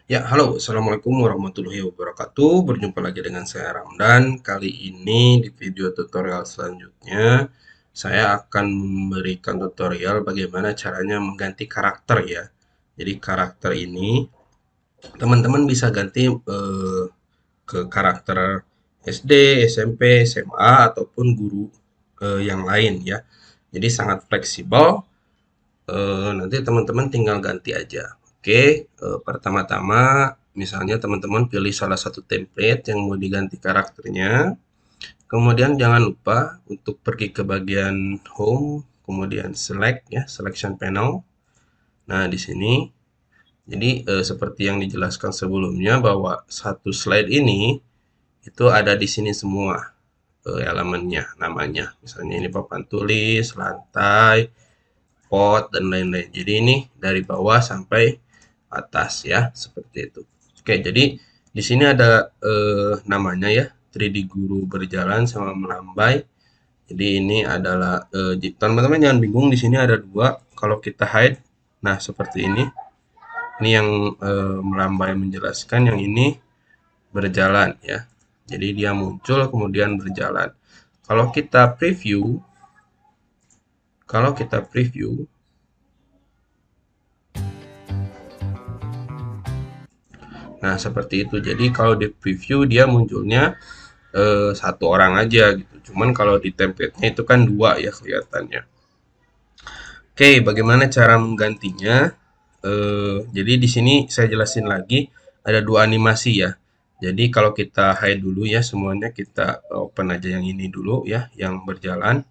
Ya, halo, Assalamualaikum warahmatullahi wabarakatuh. Berjumpa lagi dengan saya Ramdan. Kali ini di video tutorial selanjutnya, saya akan memberikan tutorial bagaimana caranya mengganti karakter ya. Jadi karakter ini, teman-teman bisa ganti ke karakter SD, SMP, SMA, ataupun guru yang lain ya. Jadi sangat fleksibel. Nanti teman-teman tinggal ganti aja. Oke, pertama-tama misalnya teman-teman pilih salah satu template yang mau diganti karakternya. Kemudian jangan lupa untuk pergi ke bagian home, kemudian select ya, selection panel. Nah, di sini jadi seperti yang dijelaskan sebelumnya bahwa satu slide ini itu ada di sini semua elemennya, namanya. Misalnya ini papan tulis, lantai, pot dan lain-lain. Jadi ini dari bawah sampai atas ya, seperti itu. Oke, jadi di sini ada namanya ya, 3D guru berjalan sama melambai. Jadi ini adalah teman-teman jangan bingung, di sini ada dua. Kalau kita hide, nah seperti ini. Ini yang melambai menjelaskan, yang ini berjalan ya. Jadi dia muncul kemudian berjalan. Kalau kita preview, kalau kita preview, nah seperti itu. Jadi kalau di preview dia munculnya satu orang aja gitu. Cuman kalau di template-nya itu kan dua ya kelihatannya. Oke, bagaimana cara menggantinya? Jadi di sini saya jelasin lagi ada dua animasi ya. Jadi kalau kita hide dulu ya semuanya, kita open aja yang ini dulu ya, yang berjalan.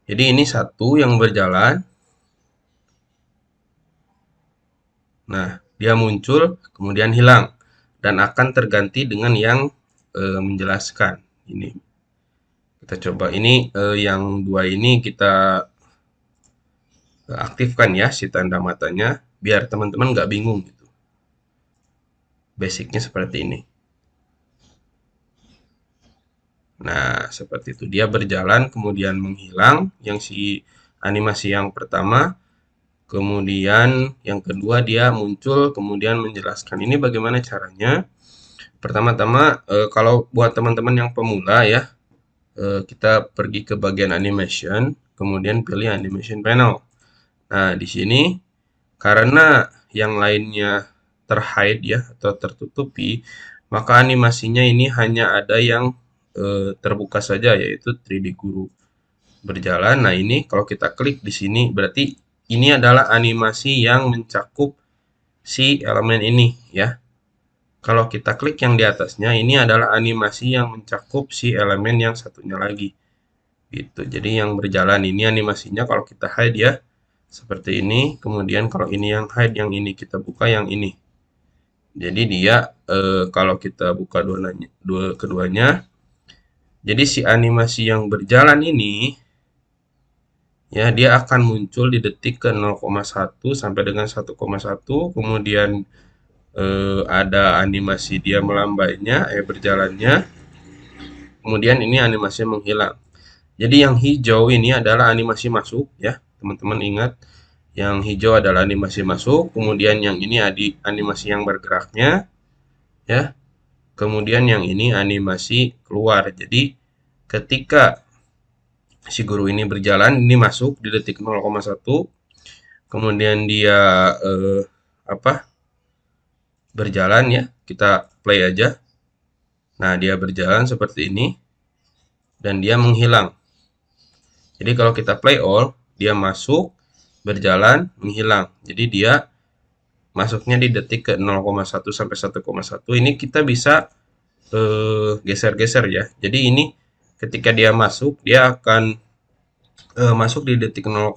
Jadi ini satu yang berjalan. Nah, dia muncul kemudian hilang dan akan terganti dengan yang menjelaskan. Ini kita coba, ini yang dua ini kita aktifkan ya si tanda matanya biar teman-teman nggak bingung gitu. Basicnya seperti ini. Nah, seperti itu. Dia berjalan kemudian menghilang yang si animasi yang pertama, kemudian yang kedua dia muncul kemudian menjelaskan. Ini bagaimana caranya? Pertama-tama kalau buat teman-teman yang pemula ya, kita pergi ke bagian animation, kemudian pilih animation panel. Nah, di sini karena yang lainnya terhide ya atau tertutupi, maka animasinya ini hanya ada yang terbuka saja yaitu 3D guru berjalan. Nah, ini kalau kita klik di sini berarti ini adalah animasi yang mencakup si elemen ini ya. Kalau kita klik yang di atasnya ini adalah animasi yang mencakup si elemen yang satunya lagi. Gitu. Jadi yang berjalan ini animasinya kalau kita hide ya seperti ini. Kemudian kalau ini yang hide, yang ini kita buka yang ini. Jadi dia kalau kita buka keduanya, jadi si animasi yang berjalan ini ya dia akan muncul di detik ke 0,1 sampai dengan 1,1. Kemudian ada animasi dia melambainya, berjalannya. Kemudian ini animasi menghilang. Jadi yang hijau ini adalah animasi masuk ya, teman-teman ingat. Yang hijau adalah animasi masuk, kemudian yang ini animasi yang bergeraknya ya. Kemudian yang ini animasi keluar. Jadi ketika si guru ini berjalan, ini masuk di detik 0,1, kemudian dia apa? Berjalan ya. Kita play aja. Nah, dia berjalan seperti ini dan dia menghilang. Jadi kalau kita play all, dia masuk, berjalan, menghilang. Jadi dia masuknya di detik ke 0,1 sampai 1,1. Ini kita bisa geser-geser ya. Jadi ini ketika dia masuk, dia akan masuk di detik 0,1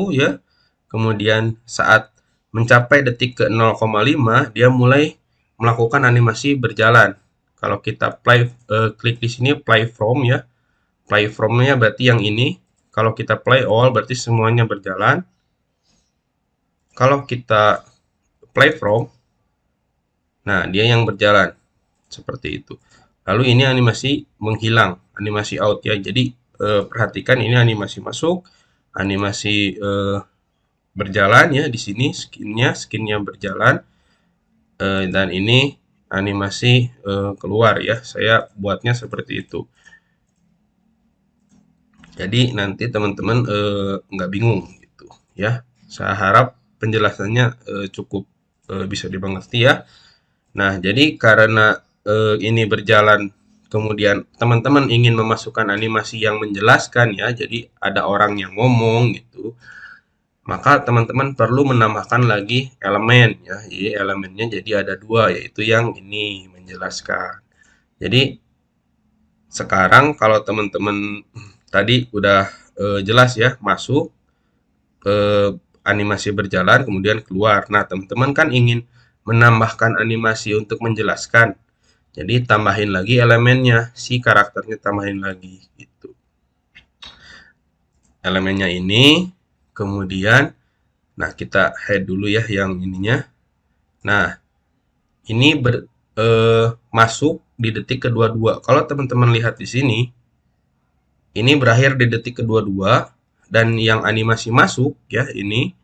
ya. Kemudian saat mencapai detik ke 0,5, dia mulai melakukan animasi berjalan. Kalau kita klik di sini play from ya. Play from-nya berarti yang ini. Kalau kita play all berarti semuanya berjalan. Kalau kita play from, nah dia yang berjalan seperti itu. Lalu ini animasi menghilang, animasi out ya. Jadi perhatikan ini animasi masuk, animasi berjalan ya di sini skinnya berjalan. dan ini animasi keluar ya. Saya buatnya seperti itu. Jadi nanti teman-teman nggak bingung gitu ya. Saya harap penjelasannya cukup bisa dimengerti ya. Nah, jadi karena ini berjalan, kemudian teman-teman ingin memasukkan animasi yang menjelaskan ya, jadi ada orang yang ngomong gitu, maka teman-teman perlu menambahkan lagi elemen ya. Jadi elemennya jadi ada dua, yaitu yang ini menjelaskan. Jadi sekarang kalau teman-teman tadi udah jelas ya, masuk animasi berjalan kemudian keluar. Nah, teman-teman kan ingin menambahkan animasi untuk menjelaskan. Jadi tambahin lagi elemennya, si karakternya tambahin lagi gitu. Elemennya ini, kemudian, nah kita hide dulu ya yang ininya. Nah, ini masuk di detik kedua-dua. Kalau teman-teman lihat di sini, ini berakhir di detik kedua-dua dan yang animasi masuk ya ini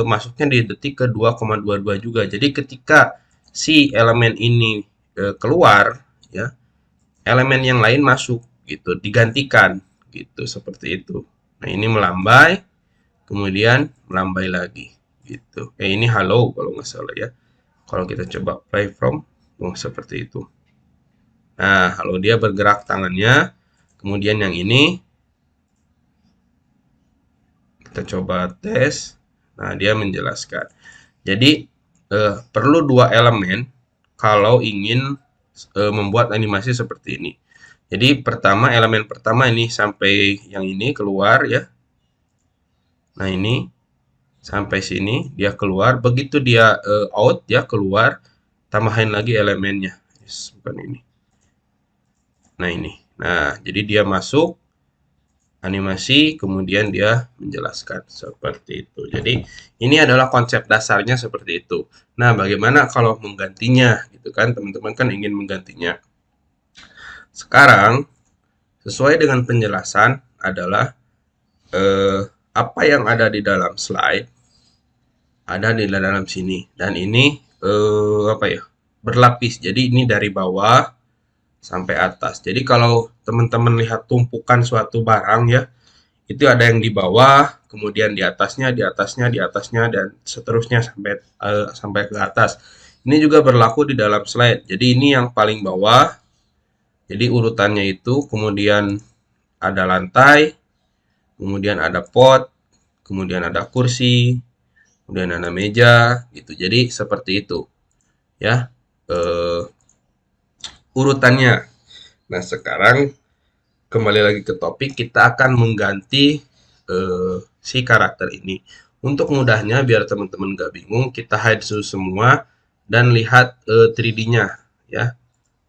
masuknya di detik ke 2,22 juga. Jadi ketika si elemen ini keluar ya, elemen yang lain masuk gitu, digantikan gitu, seperti itu. Nah, ini melambai, kemudian melambai lagi gitu. Ini halo kalau nggak salah ya. Kalau kita coba play from, seperti itu. Nah, kalau dia bergerak tangannya, kemudian yang ini kita coba tes. Nah, dia menjelaskan. Jadi perlu dua elemen kalau ingin membuat animasi seperti ini. Jadi elemen pertama ini sampai yang ini keluar ya. Nah, ini sampai sini dia keluar. Begitu dia out ya keluar, tambahin lagi elemennya. Bukan ini. Nah, ini. Nah, jadi dia masuk animasi, kemudian dia menjelaskan seperti itu. Jadi ini adalah konsep dasarnya seperti itu. Nah, bagaimana kalau menggantinya gitu kan? Teman-teman kan ingin menggantinya. Sekarang sesuai dengan penjelasan adalah apa yang ada di dalam slide ada di dalam sini dan ini apa ya? Berlapis. Jadi ini dari bawah sampai atas. Jadi kalau teman-teman lihat tumpukan suatu barang ya, itu ada yang di bawah, kemudian di atasnya, di atasnya, di atasnya, dan seterusnya sampai ke atas. Ini juga berlaku di dalam slide. Jadi ini yang paling bawah. Jadi urutannya itu kemudian ada lantai, kemudian ada pot, kemudian ada kursi, kemudian ada meja, gitu. Jadi seperti itu, ya urutannya. Nah, sekarang kembali lagi ke topik, kita akan mengganti si karakter ini. Untuk mudahnya, biar teman-teman gak bingung, kita hide semua dan lihat 3D-nya ya.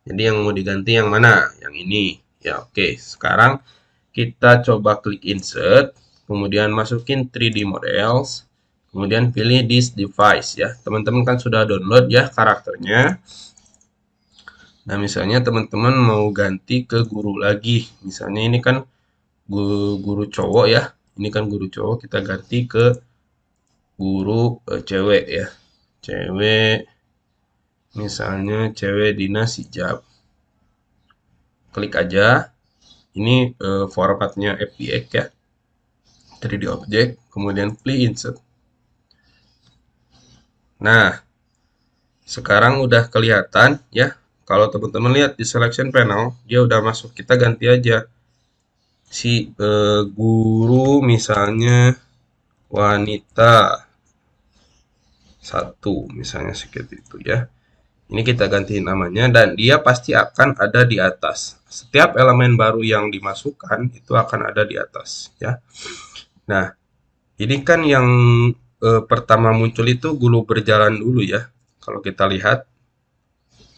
Jadi yang mau diganti yang mana? Yang ini. Ya, oke. Sekarang kita coba klik insert, kemudian masukin 3D models, kemudian pilih this device ya. Teman-teman kan sudah download ya karakternya. Nah, misalnya teman-teman mau ganti ke guru lagi. Misalnya ini kan guru cowok ya. Ini kan guru cowok, kita ganti ke guru cewek ya. Cewek, misalnya cewek Dina Sijab. Klik aja. Ini formatnya FBX ya. 3D object, kemudian pilih insert. Nah, sekarang udah kelihatan ya. Kalau teman-teman lihat di selection panel, dia udah masuk. Kita ganti aja si guru misalnya wanita 1 misalnya seperti itu ya. Ini kita ganti namanya dan dia pasti akan ada di atas. Setiap elemen baru yang dimasukkan itu akan ada di atas ya. Nah, ini kan yang pertama muncul itu guru berjalan dulu ya. Kalau kita lihat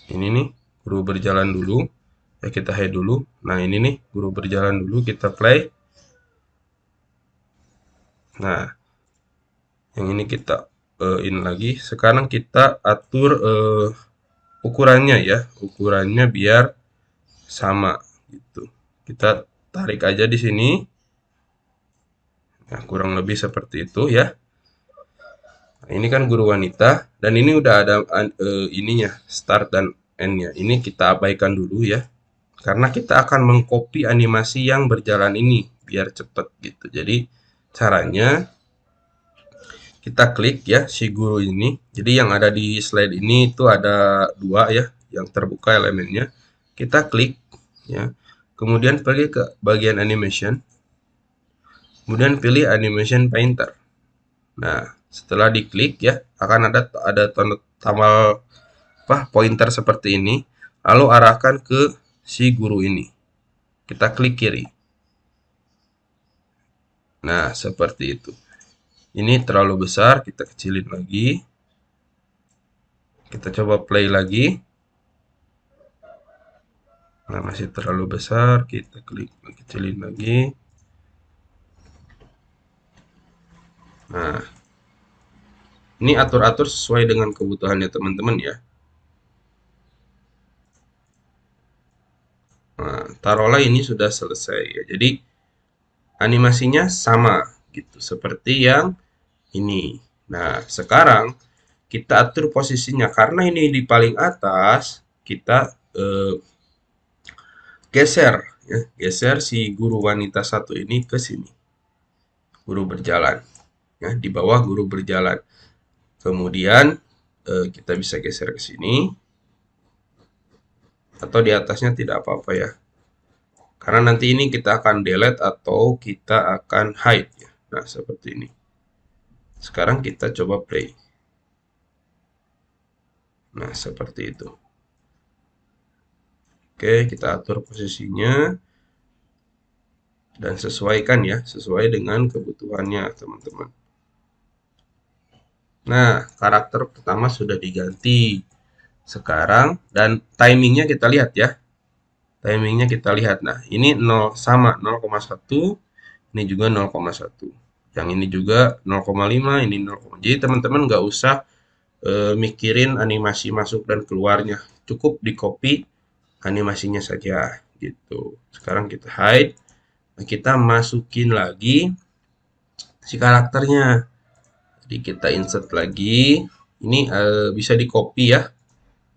ini nih guru berjalan dulu. Ya, kita hide dulu. Nah, ini nih guru berjalan dulu, kita play. Nah, yang ini kita in lagi. Sekarang kita atur ukurannya ya. Ukurannya biar sama gitu. Kita tarik aja di sini. Nah, kurang lebih seperti itu ya. Nah, ini kan guru wanita dan ini udah ada ininya, start dan end-nya. Ini kita abaikan dulu ya. Karena kita akan mengcopy animasi yang berjalan ini biar cepet gitu. Jadi caranya kita klik ya si guru ini. Jadi yang ada di slide ini itu ada dua ya, yang terbuka elemennya. Kita klik ya. Kemudian pergi ke bagian animation. Kemudian pilih animation painter. Nah, setelah diklik ya, akan ada tombol pointer seperti ini. Lalu arahkan ke si guru ini. Kita klik kiri. Nah, seperti itu. Ini terlalu besar, kita kecilin lagi. Kita coba play lagi. Nah, masih terlalu besar, kita klik kecilin lagi. Nah, ini atur-atur sesuai dengan kebutuhannya teman-teman ya. Nah, taruhlah ini sudah selesai ya. Jadi animasinya sama gitu, seperti yang ini. Nah, sekarang kita atur posisinya karena ini di paling atas, kita geser ya, geser si guru wanita satu ini ke sini. Guru berjalan ya, di bawah guru berjalan. Kemudian kita bisa geser ke sini atau di atasnya tidak apa-apa ya. Karena nanti ini kita akan delete atau kita akan hide ya. Nah, seperti ini. Sekarang kita coba play. Nah, seperti itu. Oke, kita atur posisinya dan sesuaikan ya, sesuai dengan kebutuhannya, teman-teman. Nah, karakter pertama sudah diganti. Sekarang dan timingnya kita lihat ya. Timingnya kita lihat. Nah, ini 0 sama 0,1, ini juga 0,1. Yang ini juga 0,5, ini 0, jadi teman-teman nggak usah mikirin animasi masuk dan keluarnya. Cukup di copy animasinya saja gitu. Sekarang kita hide. Nah, kita masukin lagi si karakternya. Jadi kita insert lagi. Ini bisa di copy ya.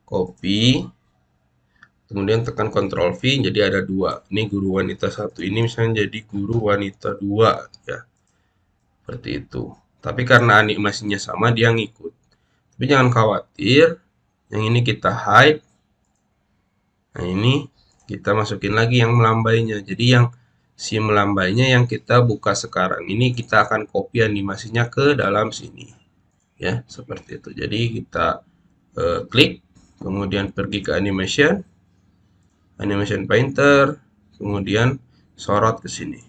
Copy. Kemudian tekan Ctrl V, jadi ada dua. Ini guru wanita satu, ini misalnya jadi guru wanita dua ya. Seperti itu. Tapi karena animasinya sama, dia ngikut. Tapi jangan khawatir, yang ini kita hide. Nah, ini kita masukin lagi yang melambainya. Jadi yang si melambainya yang kita buka sekarang ini kita akan copy animasinya ke dalam sini. Ya, seperti itu. Jadi kita klik, kemudian pergi ke animation, animation painter, kemudian sorot ke sini.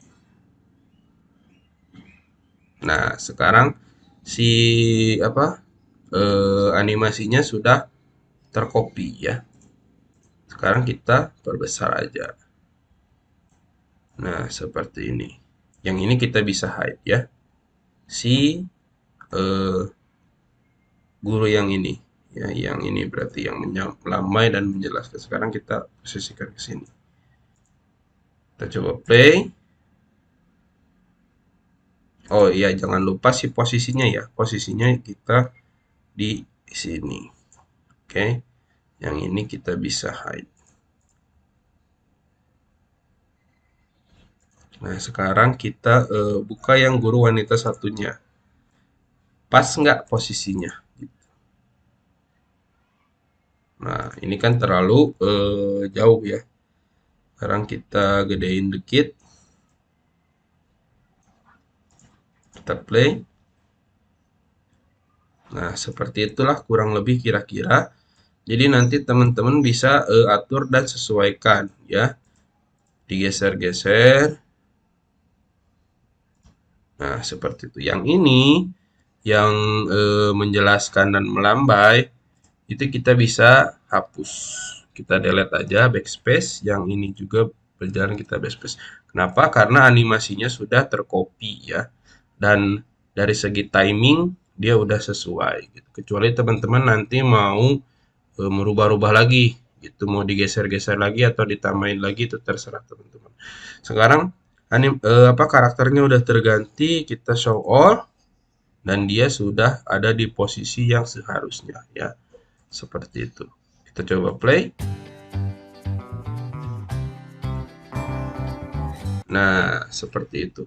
Nah, sekarang si animasinya sudah tercopy ya. Sekarang kita perbesar aja. Nah, seperti ini. Yang ini kita bisa hide ya. Si guru yang ini ya, yang ini berarti yang melambai dan menjelaskan. Sekarang kita posisikan ke sini. Kita coba play. Oh iya, jangan lupa si posisinya ya. Posisinya kita di sini. Oke. Yang ini kita bisa hide. Nah, sekarang kita buka yang guru wanita satunya. Pas nggak posisinya? Nah, ini kan terlalu jauh ya. Sekarang kita gedein dikit. Kita play. Nah, seperti itulah kurang lebih kira-kira. Jadi nanti teman-teman bisa atur dan sesuaikan ya. Digeser-geser. Nah, seperti itu. Yang ini yang menjelaskan dan melambai itu kita bisa hapus. Kita delete aja backspace. Yang ini juga berjalan kita backspace. Kenapa? Karena animasinya sudah tercopy ya. Dan dari segi timing dia udah sesuai gitu. Kecuali teman-teman nanti mau merubah-rubah lagi gitu, mau digeser-geser lagi atau ditambahin lagi itu terserah teman-teman. Sekarang karakternya udah terganti, kita show all. dan dia sudah ada di posisi yang seharusnya ya. Seperti itu. Kita coba play. Nah, seperti itu.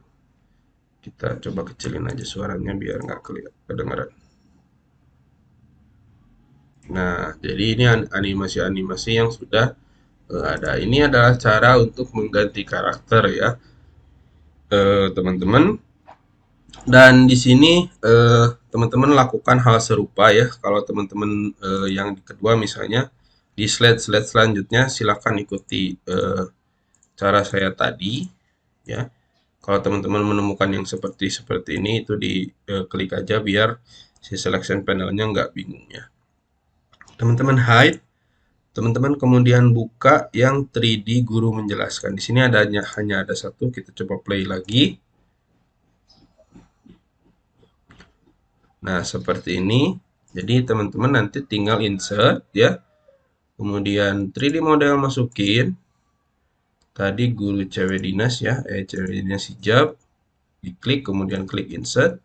Kita coba kecilin aja suaranya biar nggak kedengaran. Nah, jadi ini animasi-animasi yang sudah ada. Ini adalah cara untuk mengganti karakter ya, teman-teman. Dan di sini teman-teman lakukan hal serupa ya. Kalau teman-teman yang kedua misalnya di slide-slide selanjutnya silakan ikuti cara saya tadi ya. Kalau teman-teman menemukan yang seperti ini itu klik aja biar si selection panelnya nggak bingung ya. Teman-teman hide, teman-teman kemudian buka yang 3D guru menjelaskan. Di sini hanya ada satu, kita coba play lagi. Nah, seperti ini. Jadi teman-teman nanti tinggal insert ya. Kemudian 3D model masukin. Tadi guru cewek dinas ya, cewek dinas hijab. Diklik, kemudian klik insert.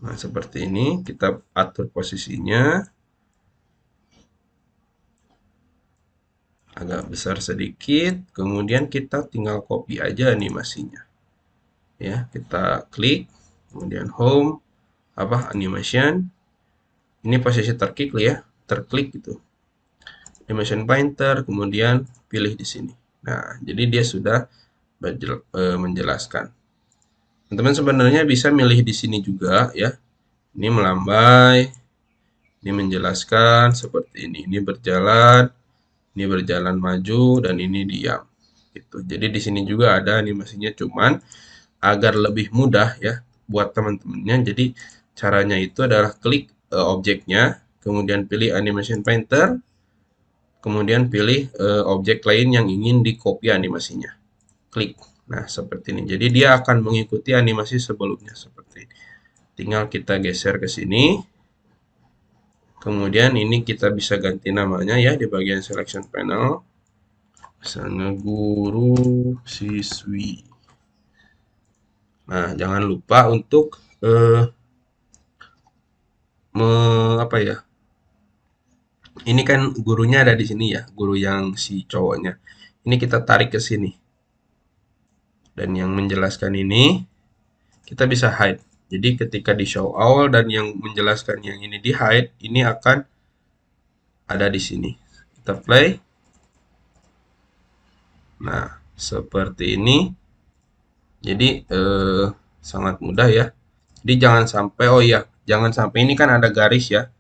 Nah, seperti ini kita atur posisinya. Agak besar sedikit, kemudian kita tinggal copy aja animasinya. Ya, kita klik, kemudian home, animation. Ini posisi terklik ya, terklik gitu. Animation Painter, kemudian pilih di sini. Nah, jadi dia sudah menjelaskan. Teman-teman sebenarnya bisa milih di sini juga ya. Ini melambai, ini menjelaskan seperti ini. Ini berjalan maju, dan ini diam. Gitu. Jadi di sini juga ada animasinya, cuman agar lebih mudah ya buat teman-temannya. Jadi caranya itu adalah klik objeknya, kemudian pilih Animation Painter, kemudian pilih objek lain yang ingin di copy animasinya. Klik. Nah, seperti ini. Jadi dia akan mengikuti animasi sebelumnya seperti ini. Tinggal kita geser ke sini. Kemudian ini kita bisa ganti namanya ya di bagian selection panel. Misalnya guru siswi. Nah, jangan lupa untuk apa ya? Ini kan gurunya ada di sini ya, guru yang si cowoknya. Ini kita tarik ke sini. Dan yang menjelaskan ini kita bisa hide. Jadi ketika di show all dan yang menjelaskan yang ini di hide, ini akan ada di sini. Kita play. Nah, seperti ini. Jadi sangat mudah ya. Jadi jangan sampai, oh iya, jangan sampai ini kan ada garis ya.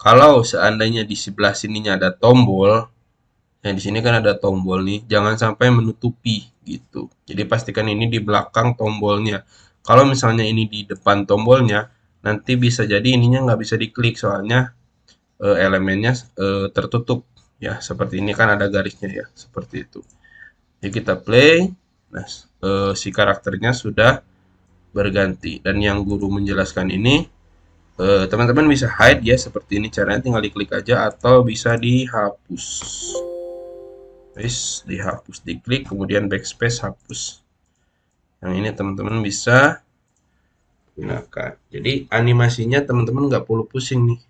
Kalau seandainya di sebelah sininya ada tombol, yang di sini kan ada tombol nih, jangan sampai menutupi gitu. Jadi pastikan ini di belakang tombolnya. Kalau misalnya ini di depan tombolnya, nanti bisa jadi ininya nggak bisa diklik soalnya elemennya tertutup ya. Seperti ini kan ada garisnya ya, seperti itu. Jadi kita play. Nah, si karakternya sudah berganti, dan yang guru menjelaskan ini teman-teman bisa hide ya, seperti ini caranya, tinggal diklik aja atau bisa dihapus. Dihapus, diklik kemudian backspace hapus. Yang ini teman-teman bisa gunakan. Jadi animasinya teman-teman nggak perlu pusing nih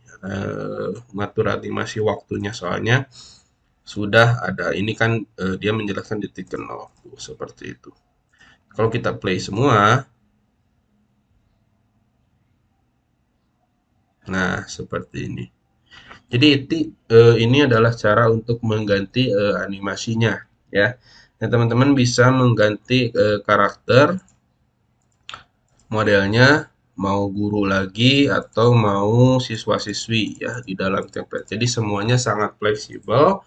ngatur animasi waktunya, soalnya sudah ada. Ini kan dia menjelaskan di titik 0 seperti itu. Kalau kita play semua, nah seperti ini. Jadi ini adalah cara untuk mengganti animasinya ya. Nah, teman-teman bisa mengganti karakter modelnya, mau guru lagi atau mau siswa-siswi ya di dalam template. Jadi semuanya sangat fleksibel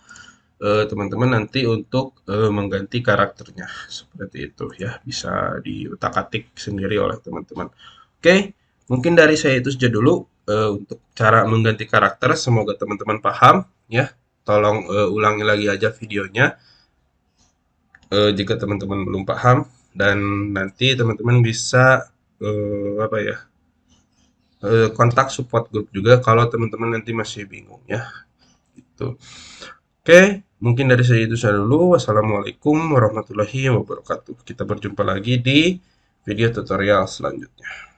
teman-teman nanti untuk mengganti karakternya seperti itu ya. Bisa diutak-atik sendiri oleh teman-teman. Oke, mungkin dari saya itu saja dulu untuk cara mengganti karakter. Semoga teman-teman paham ya. Tolong ulangi lagi aja videonya jika teman-teman belum paham, dan nanti teman-teman bisa kontak support group juga kalau teman-teman nanti masih bingung ya. Gitu. Oke, mungkin dari saya itu saja dulu. Wassalamualaikum warahmatullahi wabarakatuh. Kita berjumpa lagi di video tutorial selanjutnya.